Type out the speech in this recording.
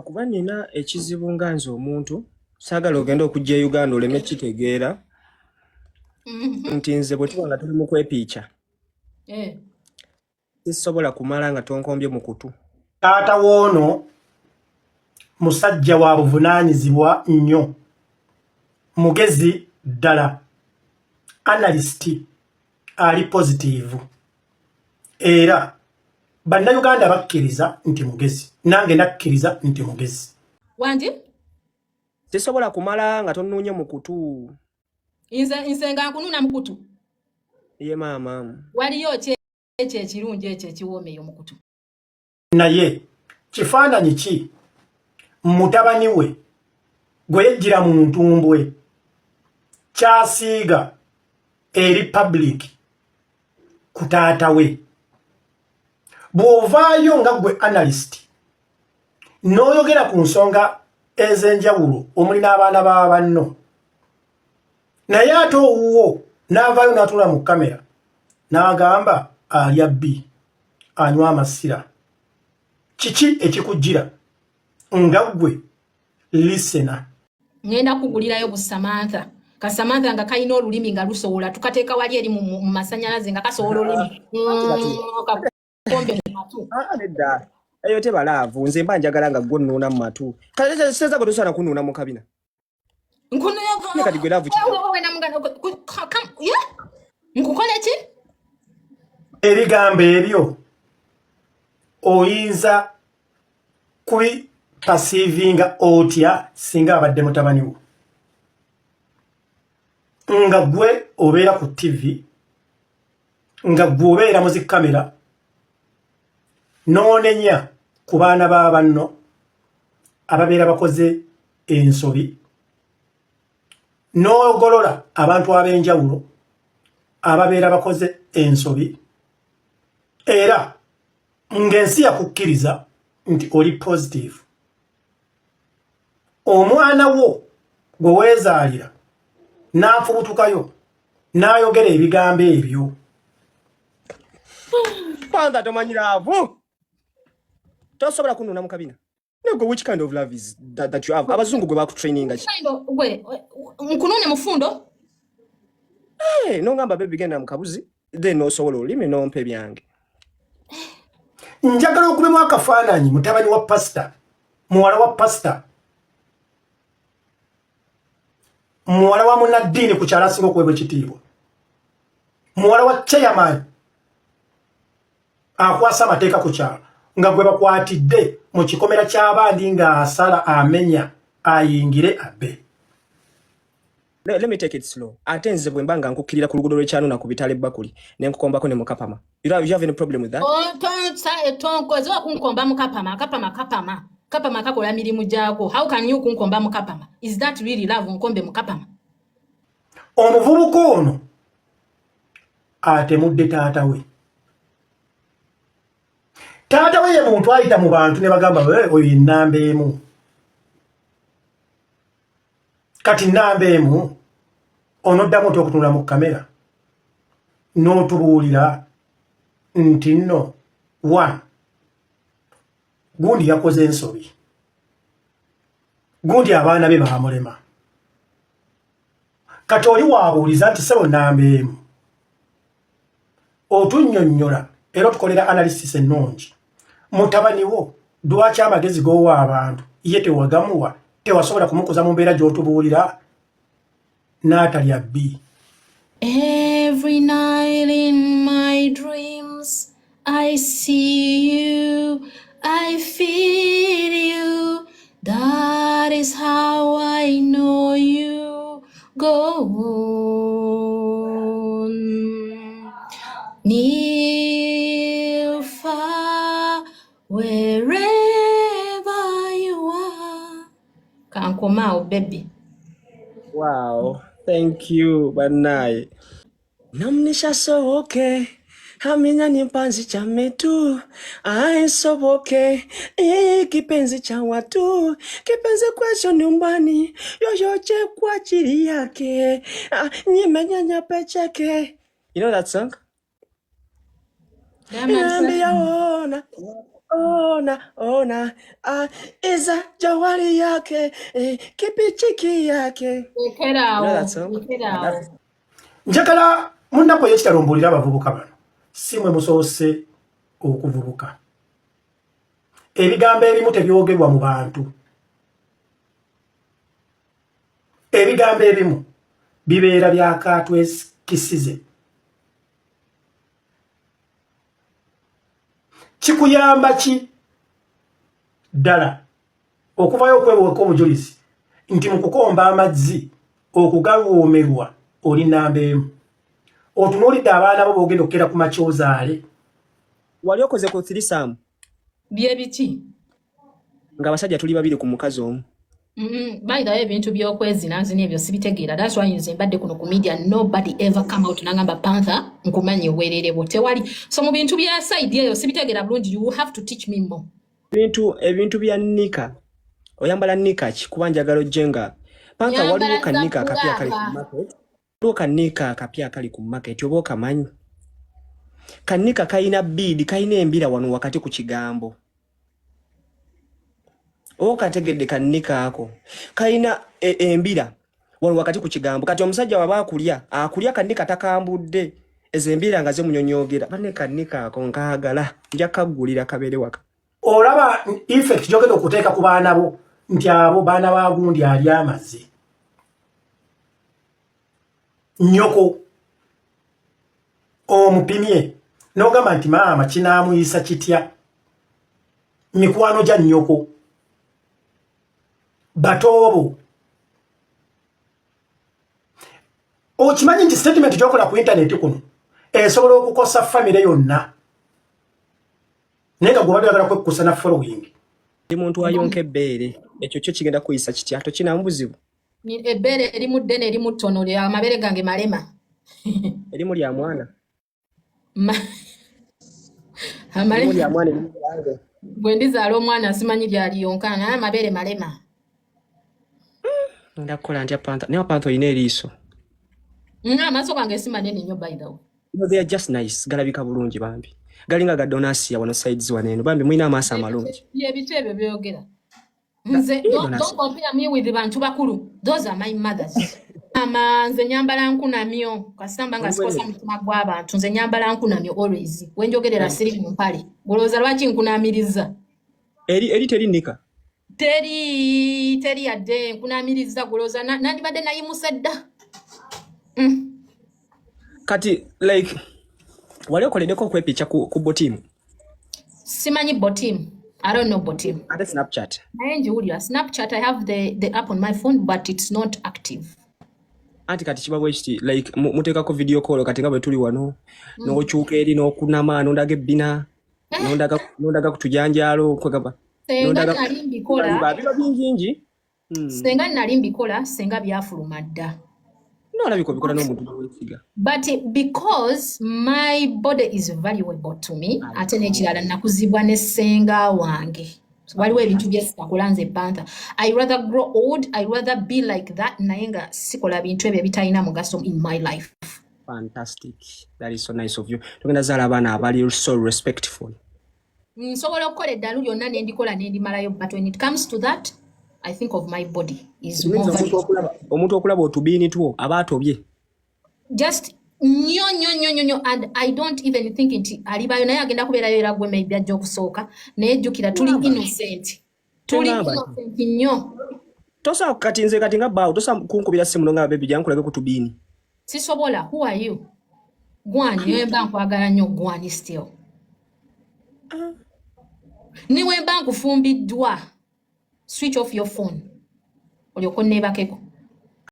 kuba nina ekizibu nga nze omuntu saagala ogenda okujja Uganda oleme kitegeera nti nze bwe tuba nga tuli mu kwepiica sisobola kumala nga tonkombye mu kutu. Taata woono musajja wa buvunaanyizibwa nnyo, mugezi ddala, analyst ali positive, era bannayuganda bakkiriza nti mugezi, nange nakkiriza nti mugezi. Wandi? Sisobola kumala nga tonnuunye mu kutu. Nze nga nkununa mu kutu? Ye maama. Waliyo ki ekyo ekirungi ekyo ekiwoomeeyo mu kutu? Naye kifaananyi ki mutabani we gwe yejjira mu ntumbwe kyasiiga eri public ku taata we? Bw'ovaayo nga gwe analyst n'oyogera ku nsonga ez'enjawulo omuli n'abaana ba banno, naye ate owuwo n'avaayo n'atula mu kamera n'agamba alya bbi, anywa amasira. Kiki ekikujjira nga gwe lisena? Ngenda kugulirayo bu Samantha. Ka Samantha nga kalina olulimi nga lusowola tukateeka wali eri mu masanyalaze nga kasowola olulimi. Nedda eyo tebalaavu, nze mba njagala nga gwe nnuuna mu matu. Kale seza gwe tosaana kunnuuna mu kabina. Kati gwe laavu nkukole ki? Ebigambo ebyo oyinza kubipasiivinga otya singa abadde mutabani wo? Nga gwe obeera ku TV, nga gwe obeera mu zikamera, n'onenya ku baana ba banno ababeera bakoze ensobi, n'ogolola abantu ab'enjawulo ababeera bakoze ensobi, era ng'ensi yakukkiriza nti oli positive. Omwana wo gwe weezaalira n'afubutukayo n'ayogera ebigambo ebyo. Panda tomanyiraavu. Tosobola kunnuuna mu kabina. Nego which kind of love is that you have? Abazungu gwe bakutraininga ki? Gwe nkunone mufundo? Nongamba baby genda mu kabuzi then osobola olime nompe byange. Njagala okubemu akafaananyi mutabani wa pastor, muwala wa pastor, muwala wa munnaddiini ku kyalo asinga okuweebwa ekitiibwa, muwala wa chairman akwasa amateeka ku kyalo, nga gwe bakwatidde mu kikomera ky'abandi ng'asala amenya ayingire abbe. Let me take it slow. Ate nze bwe mba nga nkukkirira ku luguudo lw'ekyalo na ku bitale Bakuli ne nkukombako ne mu Kapama. You have any problem with that? Tonkoze kunkomba mu Kapama. Kapama kakola mirimu gyako. How can you kunkomba mu Kapama? Is that really love nkombe mu Kapama? Omuvubuka ono atemudde taata we. Taata we ye muntu ayita mu bantu ne bagamba oyo ennamba emu. Kati nnamba emu onoddamu okutunula mu kamera n'otubuulira nti nno one gundi yakoze ensobi, gundi abaana be baamulema. Kati oli waabuuliza nti sebo nnamba emu, otunnyonnyola era otukolera analysis ennungi. Mutabani wo lwaki amagezi g'owa abantu ye tewagamuwa, tewasobola kumukuza mu mbeera gy'otubuulira n'atalya bbi? Every night in my dreams I see you, I feel you, that is how I know you. Go on, near, far, wherever you are. Kankomao, baby. Wow, thank you, Banai. Namnisha so okay. Hamina ni mpanzi cha metu. Ai so okay. Kipenzi cha watu. Kipenzi kwesho nyumbani. Yoyoche kwa chiri yake. Nyime nyanya pecheke. You know that song? ona iza jawali yake kipichiki yake. You know that song? Njagala munnako yekitalumbulira abavubuka bano simwe musoose okuvubuka. Ebigambo ebimu tebyogerwa mu bantu. Ebigambo ebimu bibeera byakatwekisize. Kikuyamba ki ddala okuvayo okweweka obujulizi nti mu kukomba amazzi okugawoomerwa oli namba emu. Otunuulidde abaana bo boogenda okukera ku makyozaale. Wali okoze ku threesome? Bye biki? Nga abasajja tuli babiri ku mukazi omu. By the way, ebintu by'okwezinaazina ebyo sibitegeera. That's why nze mbadde kuno ku media nobody ever come out nangamba Panther nkumanye weererebo tewali. So mu bintu bya side eyo sibitegeera bulungi, you have to teach me more. Ebintu bya Nika. Oyambala Nika ki kuba njagala ojjenga. Panther waliwo kanika akapya kali ku market. Waliwo kanika akapya kali ku market oba okamanyi. Kanika kayina bead, kayina embira wano wakati ku kigambo. Okategedde kanika ako. Kayina embira wano wakati ku kigambo. Kati omusajja waba akulya kanika takambudde. Ezembira nga ze munyonyogera. Bane kanika ako nkaagala. Nja kaggulira kabere waka. Olaba effect jogenda okuteeka ku baana bo nti abo baana ba gundi ali amazzi. Nyoko omupimye n'ogamba nti maama kinaamuyisa kitya. Mikwano gya nnyoko batoobo. Okimanyi nti statement gyokola ku internet kuno esobola okukosa famire yonna. Naye nga gwobadde oyagala kwekusa na following. Ndi muntu ayonka ebbeere. Ekyo kyo kigenda kuyisa kitya? Tokinamu buzibu? Ebbeere erimu ddene erimu ttono lya amabere gange malema. Erimu lya mwana. Amalema lya mwana erimu yange. Bwe ndizaala omwana simanyi lyaliyonka naye amabere malema. Ndakola ntya Panther? Naye Panther oyina eriiso. Amaaso gange si manene nnyo by the way. They are just nice. Galabika bulungi bambi. Galinga ga Donasia wano sides waneno. Bambi mwina amaaso amalungi. Ebintu ebyo byogera. Nze don't compare me with bantu bakulu. Those are my mothers. Nze nyambala nkunamyo. Kasamba nga sikosa mutima gw'abantu. Nze nyambala nkunamyo always. Wenjogerera siri mu mpale. Golooza lwaki nkunamiriza. Eri teri Nika. Teri yadde nkunamiriza golooza nandibadde nayimusa dda. Kati like wali okoleddeko okwepicha ku botimu? Simanyi botimu. I don't know botimu. Ate Snapchat. Naye njiwulira Snapchat I have the app on my phone but it's not active. Anti kati kiba bwekiti like muteekako video call kati nga bwe tuli wano n'okyuka eri n'okunama n'ondaga ebbina n'ondaga kutujanjalo kwegamba. Senga nali mbikola. Biba bingi. Senga nali mbikola senga byafuluma dda. No, nabiko bikola n'omuntu wesiga. But because my body is valuable to me, ate n'ekirala nakuzibwa ne senga wange. Waliwo ebintu byesitakola nze Panther. I rather grow old, I rather be like that naye nga sikola bintu ebyo bitalina mugaso in my life. Fantastic. That is so nice of you. Tugenda zaala abaana abali so respectful. Nsobola okukola eddalu lyonna ne ndikola ne ndimalayo, but when it comes to that, I think of my body is more valuable. Omuntu okulaba otubiini two aba atobye. Just nyo and I don't even think nti alibayo naye agenda kubeerayo era gwe maybe ajja okusooka naye jjukira tuli innocent. Tuli innocent nnyo. Tosa kati nze kati nga bawo tosa kunkubira simu nga baby jankulage ku tubiini. Sisobola. Who are you? Gwani wemba nkwagala nnyo gwani still. Ni wemba nkufumbiddwa. Switch off your phone. Olyokonneebakeko.